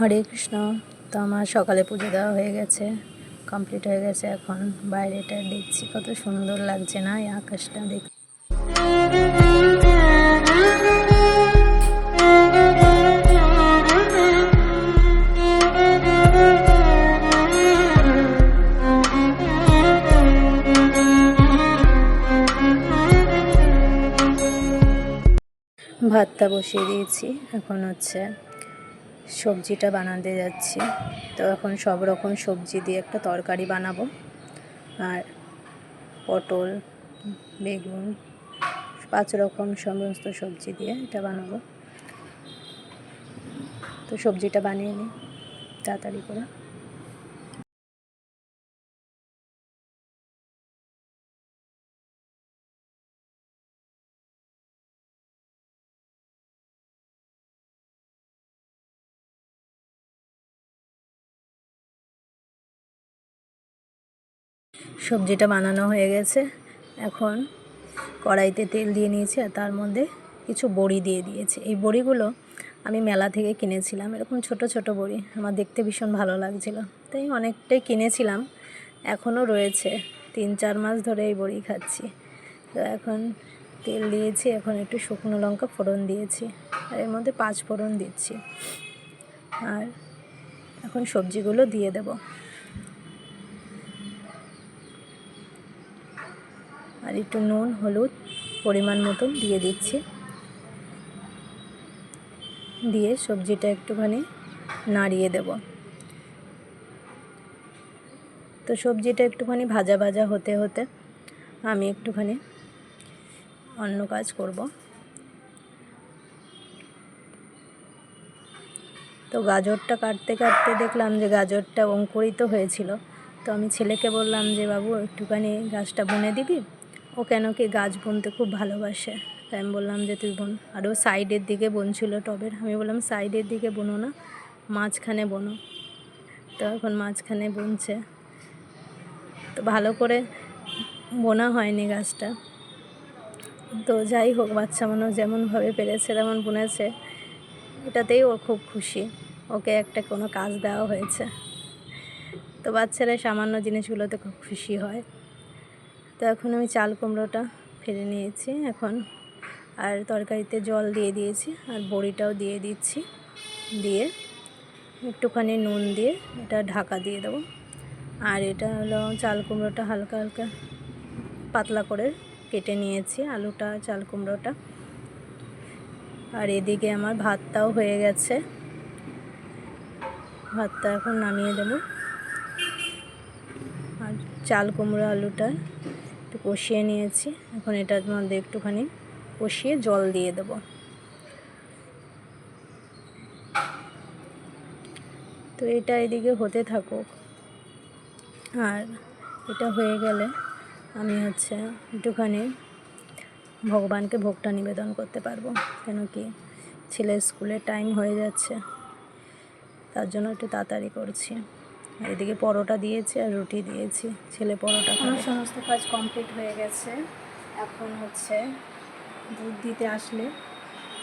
হরে কৃষ্ণ। তো আমার সকালে পুজো দেওয়া হয়ে গেছে, কমপ্লিট হয়ে গেছে। এখন বাইরেটা দেখছি, কত সুন্দর লাগছে না এই আকাশটা দেখতে। ভাতটা বসিয়ে দিয়েছি, এখন হচ্ছে সবজিটা বানাতে যাচ্ছি। তো এখন সব রকম সবজি দিয়ে একটা তরকারি বানাবো, আর পটল, বেগুন, 5 রকম সমস্ত সবজি দিয়ে এটা বানাবো। তো সবজিটা বানিয়ে নিই তাড়াতাড়ি করে। সবজিটা বানানো হয়ে গেছে, এখন কড়াইতে তেল দিয়ে নিয়েছি, আর তার মধ্যে কিছু বড়ি দিয়ে দিয়েছি। এই বড়িগুলো আমি মেলা থেকে কিনেছিলাম, এরকম ছোট ছোট বড়ি, আমার দেখতে ভীষণ ভালো লাগছিল, তাই অনেকটাই কিনেছিলাম। এখনও রয়েছে, 3-4 মাস ধরে এই বড়ি খাচ্ছি। তো এখন তেল দিয়েছি, এখন একটু শুকনো লঙ্কা ফোড়ন দিয়েছি, আর এর মধ্যে 5 ফোড়ন দিচ্ছি। আর এখন সবজিগুলো দিয়ে দেব, আর একটু নুন হলুদ পরিমাণ মতন দিয়ে দিচ্ছি। দিয়ে সবজিটা একটুখানি নাড়িয়ে দেব। তো সবজিটা একটুখানি ভাজা ভাজা হতে হতে আমি একটুখানি অন্য কাজ করব। তো গাজরটা কাটতে কাটতে দেখলাম যে গাজরটা অঙ্কুরিত হয়েছিল। তো আমি ছেলেকে বললাম যে বাবু একটুখানি গাছটা বুনে দিবি, ও কেন কি গাছ বুনতে খুব ভালোবাসে। তাই আমি বললাম যে তুই বোন, আর ও সাইডের দিকে বুনছিল টবের। আমি বললাম সাইডের দিকে বুনো না, মাঝখানে বুনো। তো এখন মাঝখানে বুনছে। তো ভালো করে বোনা হয়নি গাছটা, তো যাই হোক, বাচ্চা মানুষ যেমনভাবে পেরেছে তেমন বুনেছে, এটাতেই ও খুব খুশি। ওকে একটা কোনো কাজ দেওয়া হয়েছে। তো বাচ্চারা সামান্য জিনিসগুলোতে খুব খুশি হয়। তো এখন আমি চাল কুমড়োটা ফেলে নিয়েছি এখন, আর তরকারিতে জল দিয়ে দিয়েছি, আর বড়িটাও দিয়ে দিচ্ছি। দিয়ে একটুখানি নুন দিয়ে এটা ঢাকা দিয়ে দেবো। আর এটা হলো চাল কুমড়োটা হালকা হালকা পাতলা করে কেটে নিয়েছি, আলুটা চাল কুমড়োটা। আর এদিকে আমার ভাতটাও হয়ে গেছে, ভাতটা এখন নামিয়ে দেব। আর চাল কুমড়ো আলুটা একটু কষিয়ে নিয়েছি, এখন এটার মধ্যে একটুখানি কষিয়ে জল দিয়ে দেব। তো এটা এদিকে হতে থাকুক, আর এটা হয়ে গেলে আমি হচ্ছে একটুখানি ভগবানকে ভোগটা নিবেদন করতে পারবো, কেন কি ছেলের স্কুলের টাইম হয়ে যাচ্ছে, তার জন্য একটু তাড়াতাড়ি করছি। আর এদিকে পরোটা দিয়েছি আর রুটি দিয়েছি, ছেলে পরোটা খাবে। সমস্ত কাজ কমপ্লিট হয়ে গেছে। এখন হচ্ছে দুধ দিতে আসলে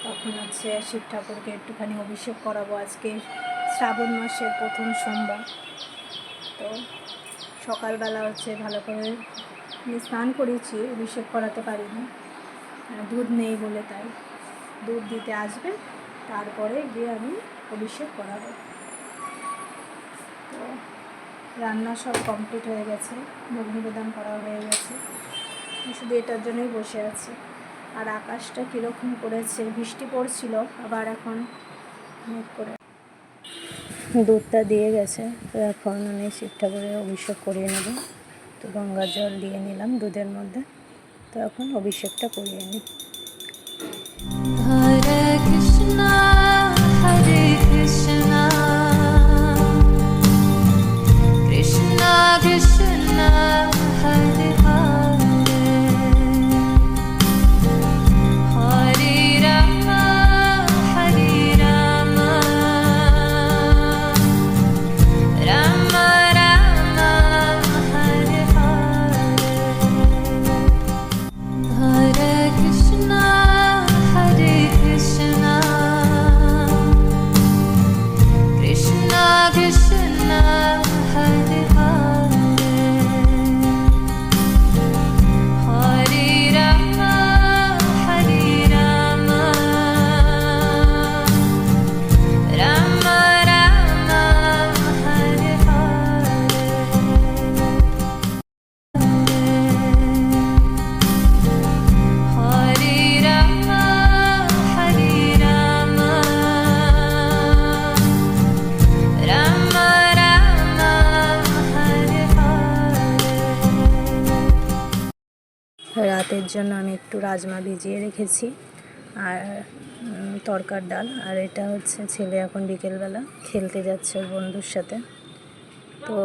তখন হচ্ছে শিব ঠাকুরকে একটুখানি অভিষেক করাবো। আজকে শ্রাবণ মাসের প্রথম সোমবার। তো সকালবেলা হচ্ছে ভালো করে স্নান করেছি, অভিষেক করাতে পারিনি, দুধ নেই বলে, তাই দুধ দিতে আসবে, তারপরে গিয়ে আমি অভিষেক করাবো। তো রান্না সব কমপ্লিট হয়ে গেছে, ভোগ নিবেদন করা হয়ে গেছে, শুধু এটার জন্যই বসে আছি। আর আকাশটা কীরকম করেছে, বৃষ্টি পড়ছিল, আবার এখন মেঘ করে। দুধটা দিয়ে গেছে, তো এখন আমি শিব ঠাকুরের অভিষেক করিয়ে নেব। তো গঙ্গার জল দিয়ে নিলাম দুধের মধ্যে, তো এখন অভিষেকটা করিয়ে নিই। হরে কৃষ্ণ হরে কৃষ্ণ কৃষ্ণ কৃষ্ণ হরে হরে হরে রাম হরে রাম রাম রাম হরে হরে হরে কৃষ্ণ হরে কৃষ্ণ রাতের জন্য আমি একটু রাজমা ভিজিয়ে রেখেছি, আর তরকার ডাল। আর এটা হচ্ছে ছেলে এখন বিকেলবেলা খেলতে যাচ্ছে ওর বন্ধুর সাথে। তো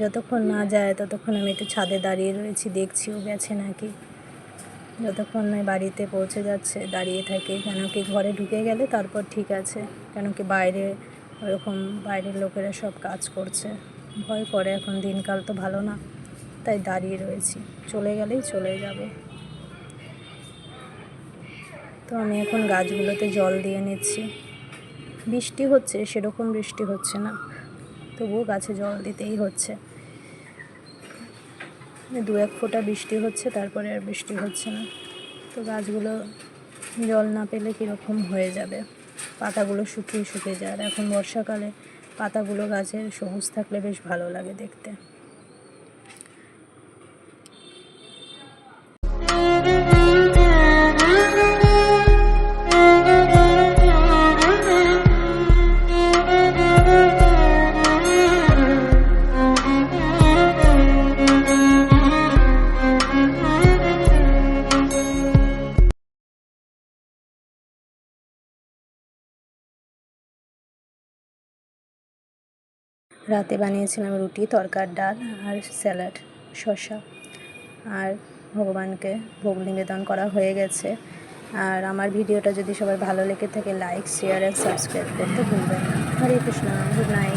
যতক্ষণ না যায় ততক্ষণ আমি একটু ছাদে দাঁড়িয়ে রয়েছি, দেখছি ও গেছে নাকি। যতক্ষণ নয় বাড়িতে পৌঁছে যাচ্ছে দাঁড়িয়ে থাকি, কেন কি ঘরে ঢুকে গেলে তারপর ঠিক আছে, কেন কি বাইরে ওরকম বাইরের লোকেরা সব কাজ করছে, ভয় করে। এখন দিনকাল তো ভালো না, তাই দাঁড়িয়ে রয়েছি, চলে গেলেই চলে যাব। তো আমি এখন গাছগুলোতে জল দিয়ে নিচ্ছি। বৃষ্টি হচ্ছে, সেরকম বৃষ্টি হচ্ছে না, তবুও গাছে জল দিতেই হচ্ছে। 2-1 ফোঁটা বৃষ্টি হচ্ছে, তারপরে আর বৃষ্টি হচ্ছে না। তো গাছগুলো জল না পেলে কীরকম হয়ে যাবে, পাতাগুলো শুকিয়ে শুকিয়ে যায়। আর এখন বর্ষাকালে পাতাগুলো গাছের সবুজ থাকলে বেশ ভালো লাগে দেখতে। রাতে বানিয়েছিলাম রুটি, তরকার ডাল আর স্যালাড, শসা। আর ভগবানকে ভোগ নিবেদন করা হয়ে গেছে। আর আমার ভিডিওটা যদি সবার ভালো লেগে থাকে, লাইক, শেয়ার আর সাবস্ক্রাইব করতে ভুলবেন না। হরে কৃষ্ণ, গুড নাইট।